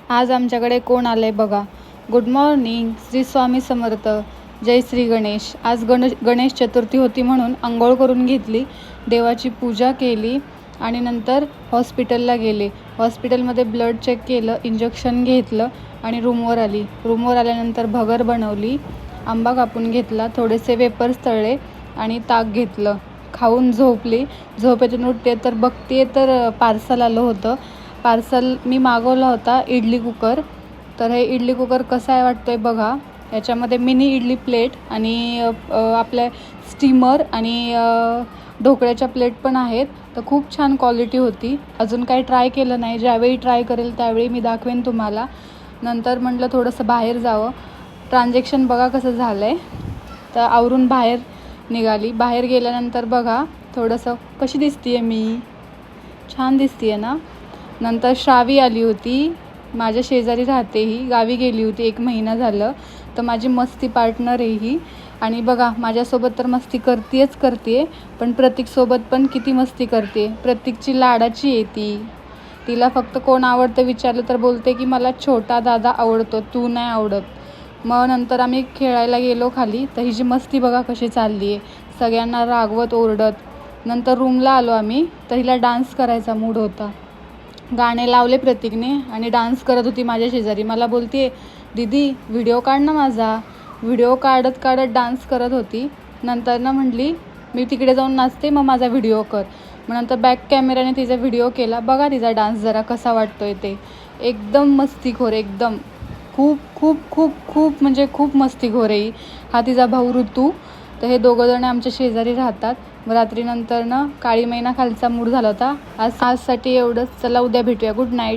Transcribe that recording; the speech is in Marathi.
आज आमच्याकडे कोण आलंय बघा. गुड मॉर्निंग, श्री स्वामी समर्थ, जय श्री गणेश. आज गणेश चतुर्थी होती म्हणून आंघोळ करून घेतली, देवाची पूजा केली आणि नंतर हॉस्पिटलला गेले. हॉस्पिटलमध्ये ब्लड चेक केलं, इंजेक्शन घेतलं आणि रूमवर आली. रूमवर आल्यानंतर भगर बनवली, आंबा कापून घेतला, थोडेसे वेपर्स तळले आणि ताक घेतलं. खाऊन झोपली. झोपेतून उठते तर बघते तर पार्सल आलं होतं. पार्सल मी मागवला होता इडली कुकर. तर हे इडली कुकर कसं आहे वाटतं आहे बघा. याच्यामध्ये मिनी इडली प्लेट आणि आपल्या स्टीमर आणि ढोकळ्याच्या प्लेट पण आहेत. तर खूप छान क्वालिटी होती. अजून काही ट्राय केलं नाही, ज्यावेळी ट्राय करेल त्यावेळी मी दाखवेन तुम्हाला. नंतर म्हटलं थोडंसं बाहेर जावं. ट्रान्झॅक्शन बघा कसं झालं आहे. तर आवरून बाहेर निघाली. बाहेर गेल्यानंतर बघा थोडंसं कशी दिसते आहे मी, छान दिसते आहे ना. नंतर श्रावी आली होती, माझ्या शेजारी राहते ही, गावी गेली होती 1 महिना झालं. तर माझी मस्ती पार्टनर आहे ही. आणि बघा माझ्यासोबत तर मस्ती करते, पण प्रतीकसोबत पण किती मस्ती करते. प्रतीकची लाडाची आहे ती. तिला फक्त कोण आवडतं विचारलं तर बोलते की मला छोटा दादा आवडतो, तू नाही आवडत. मग नंतर आम्ही खेळायला गेलो खाली. तर ही जी मस्ती बघा कशी चालली आहे, सगळ्यांना रागवत ओरडत. नंतर रूमला आलो आम्ही. तर हिला डान्स करायचा मूड होता. गाणे लावले प्रतीकने आणि डान्स करत होती माझ्या शेजारी. मला बोलते दीदी व्हिडिओ काढ ना माझा. व्हिडिओ काढत डान्स करत होती. नंतर ना म्हटली मी तिकडे जाऊन नाचते, मग माझा व्हिडिओ कर. मग नंतर बॅक कॅमेराने तिचा व्हिडिओ केला. बघा तिचा डान्स जरा कसा वाटतोय ते. एकदम मस्तीखोर, एकदम खूप खूप खूप खूप म्हणजे खूप मस्तीखोर आहे. हा तिचा भाऊ ऋतू. तर हे दोघंजण आमच्या शेजारी राहतात. मग रात्रीनंतर ना काळी मैना खालचा मूड झाला होता. आजसाठी एवढंच. चला उद्या भेटूया. Good night.